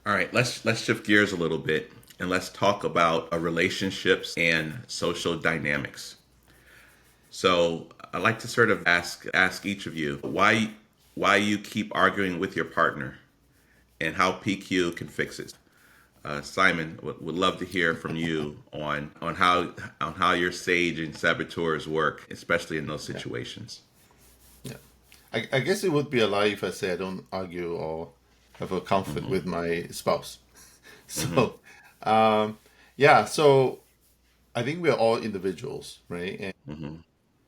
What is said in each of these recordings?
All right, let's shift gears a little bit and let's talk about relationships and social dynamics. So I'd like to sort of ask each of you why you keep arguing with your partner and how PQ can fix it. Simon would love to hear from you on how your sage and saboteurs work, especially in those Yeah, situations. yeah. I guess it would be a lie if I say I don't argue or have a conflict Hmm. with my spouse. Hmm. So, um, yeah. So I think we're all individuals, right? And Hmm.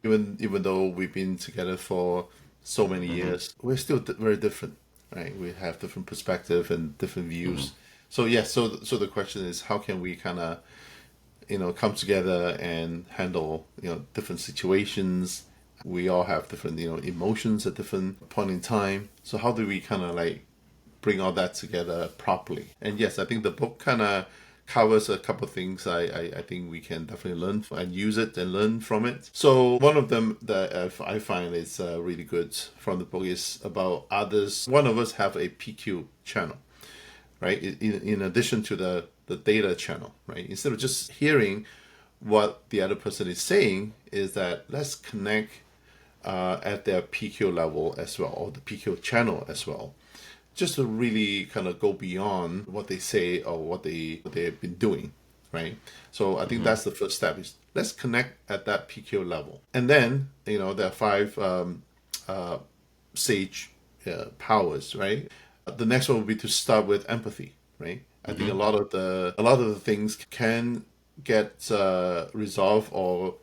even though we've been together for so many Hmm. years, we're still very different, right? We have different perspective and different Hmm. views. So yes, so the question is, how can we kind of come together and handle different situations? We all have different emotions at different point in time. So how do we kind of like bring all that together properly? And yes, I think the book kind of covers a couple of things I think we can definitely learn and use it and learn from it. So one of them that I find is really good from the book is about others. One of us have a PQ channel, right? In addition to the data channel, right? Instead of just hearing what the other person is saying, is that let's connect at their PQ level as well, or the PQ channel as well, just to really kind of go beyond what they say or what they have been doing, right? So I think Hmm. that's the first step is let's connect at that PQ level, and then there are five sage powers, right? The next one would be to start with empathy, right? I think Hmm. a lot of the things can get resolved or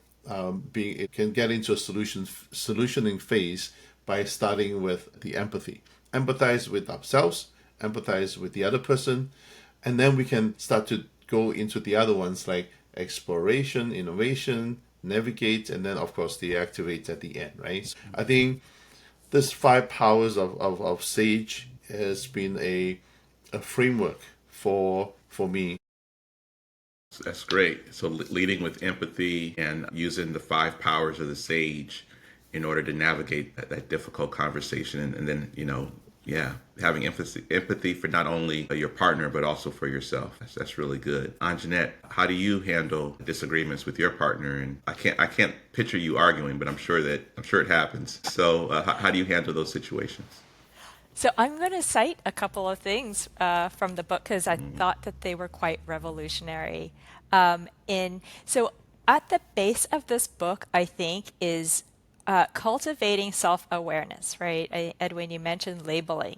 being it can get into a solutioning phase by starting with the empathy, empathize with ourselves, empathize with the other person, and then we can start to go into the other ones like exploration, innovation, navigate, and then of course deactivate at the end, right? I think this five powers of Sage has been a framework for me. That's great. So leading with empathy and using the five powers of the sage in order to navigate that difficult conversation, and then yeah, having empathy for not only your partner but also for yourself. That's really good. Anjanette, how do you handle disagreements with your partner? And I can't picture you arguing, but I'm sure it happens. So how do you handle those situations? So I'm going to cite a couple of things from the book because I thought that they were quite revolutionary. In so at the base of this book, I think is cultivating self-awareness, right? Edwin, you mentioned labeling,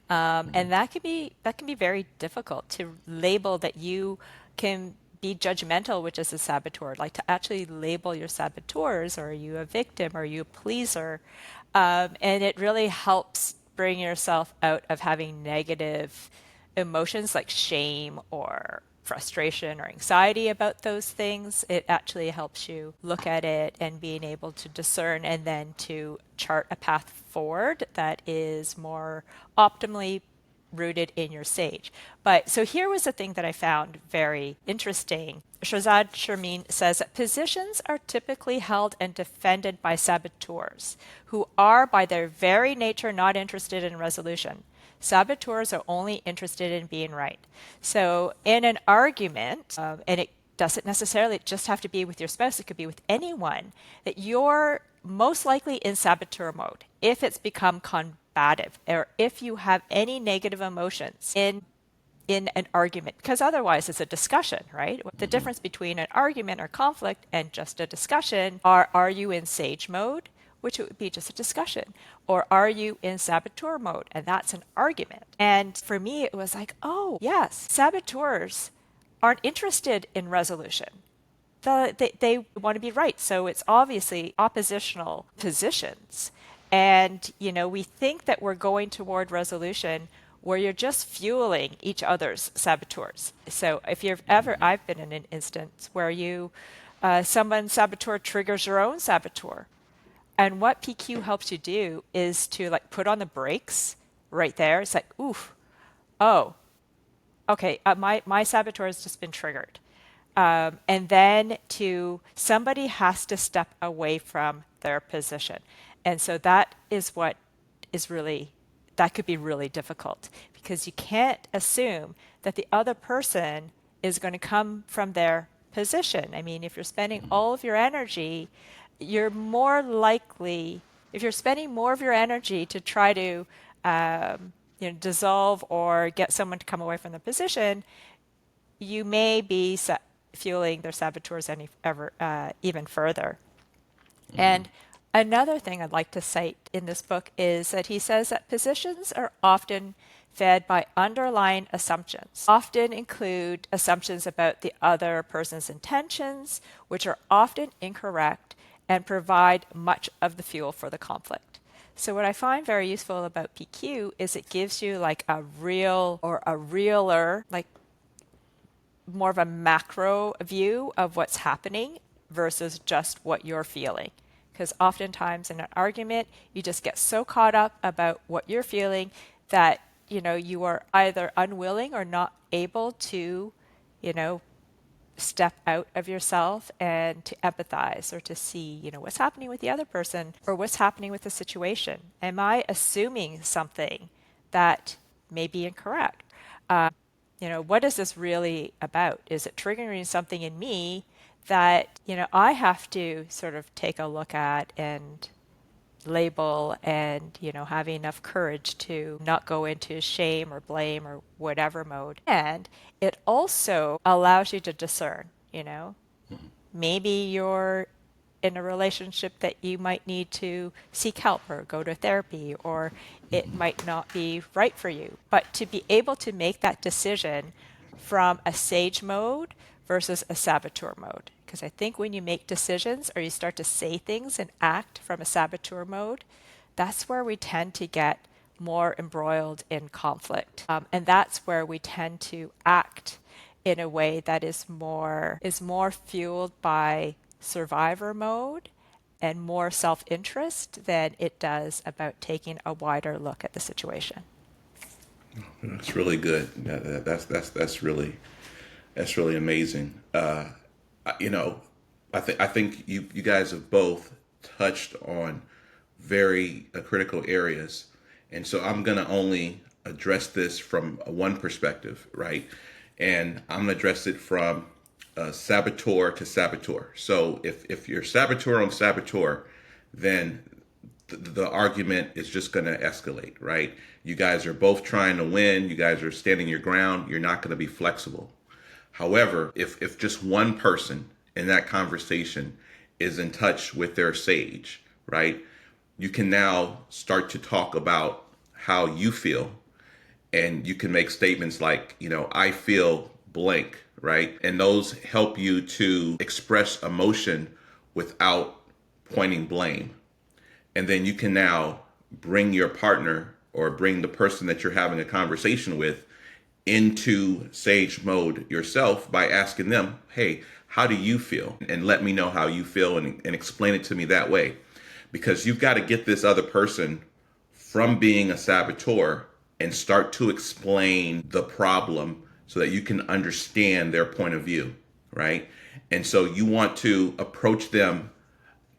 and that can be very difficult to label that you can be judgmental, which is a saboteur, like to actually label your saboteurs. Or are you a victim? Are you a pleaser? And it really helps bring yourself out of having negative emotions like shame or frustration or anxiety about those things. It actually helps you look at it and being able to discern and then to chart a path forward that is more optimally rooted in your sage. But so here was the thing that I found very interesting. Shirzad Shermeen says that positions are typically held and defended by saboteurs, who are by their very nature not interested in resolution. Saboteurs are only interested in being right. So in an argument, and it doesn't necessarily just have to be with your spouse, it could be with anyone, that you're most likely in saboteur mode if it's become combative or if you have any negative emotions in an argument, because otherwise it's a discussion, right? The Hmm. difference between an argument or conflict and just a discussion are you in sage mode, which would be just a discussion, or are you in saboteur mode, and that's an argument. And for me it was like, oh yes, saboteurs aren't interested in resolution. They want to be right. So it's obviously oppositional positions. And, we think that we're going toward resolution where you're just fueling each other's saboteurs. So if you've ever, I've been in an instance where someone's saboteur triggers your own saboteur. And what PQ helps you do is to like put on the brakes right there. It's like, oof, oh, okay, my saboteur has just been triggered. And then somebody has to step away from their position. And so that is what is really that could be really difficult because you can't assume that the other person is going to come from their position. I mean, if you're spending all of your energy, you're more likely, if you're spending more of your energy to try to dissolve or get someone to come away from the position, you may be fueling their saboteurs even further. And another thing I'd like to cite in this book is that he says that positions are often fed by underlying assumptions, often include assumptions about the other person's intentions, which are often incorrect and provide much of the fuel for the conflict. So what I find very useful about PQ is it gives you like a real or a realer, like more of a macro view of what's happening versus just what you're feeling. Because oftentimes in an argument, you just get so caught up about what you're feeling that, you are either unwilling or not able to, step out of yourself and to empathize or to see, what's happening with the other person or what's happening with the situation. Am I assuming something that may be incorrect? What is this really about? Is it triggering something in me that, I have to sort of take a look at and label and, have enough courage to not go into shame or blame or whatever mode. And it also allows you to discern, maybe you're in a relationship that you might need to seek help or go to therapy, or it might not be right for you. But to be able to make that decision from a sage mode versus a saboteur mode. Because I think when you make decisions or you start to say things and act from a saboteur mode, that's where we tend to get more embroiled in conflict. And that's where we tend to act in a way that is more fueled by survivor mode and more self-interest than it does about taking a wider look at the situation. That's really good. That's really amazing. I think you guys have both touched on very critical areas, and so I'm gonna only address this from one perspective, right? And I'm gonna address it from saboteur to saboteur. So if you're saboteur on saboteur, then the argument is just going to escalate, right? You guys are both trying to win. You guys are standing your ground. You're not going to be flexible. However, if just one person in that conversation is in touch with their sage, right? You can now start to talk about how you feel, and you can make statements like, I feel blank, right? And those help you to express emotion without pointing blame. And then you can now bring your partner or bring the person that you're having a conversation with into sage mode yourself by asking them, hey, how do you feel? And let me know how you feel, and explain it to me that way. Because you've got to get this other person from being a saboteur and start to explain the problem so that you can understand their point of view, right? And so you want to approach them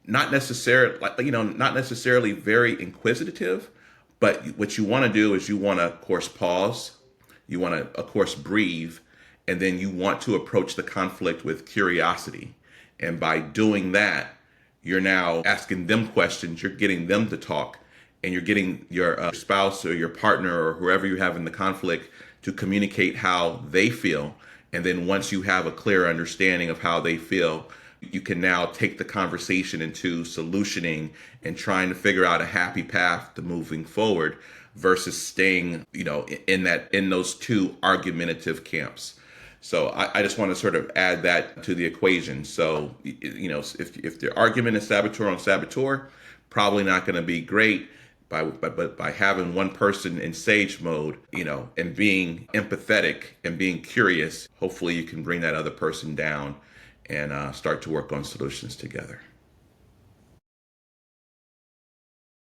not necessarily very inquisitive, but what you want to do is you want to, of course, pause. You want to, of course, breathe, and then you want to approach the conflict with curiosity. And by doing that, you're now asking them questions. You're getting them to talk, and you're getting your spouse or your partner or whoever you have in the conflict to communicate how they feel. And then once you have a clear understanding of how they feel, you can now take the conversation into solutioning and trying to figure out a happy path to moving forward versus staying, in those two argumentative camps. So I just want to sort of add that to the equation. So, if the argument is saboteur on saboteur, probably not going to be great. But by having one person in sage mode, and being empathetic and being curious, hopefully you can bring that other person down and start to work on solutions together.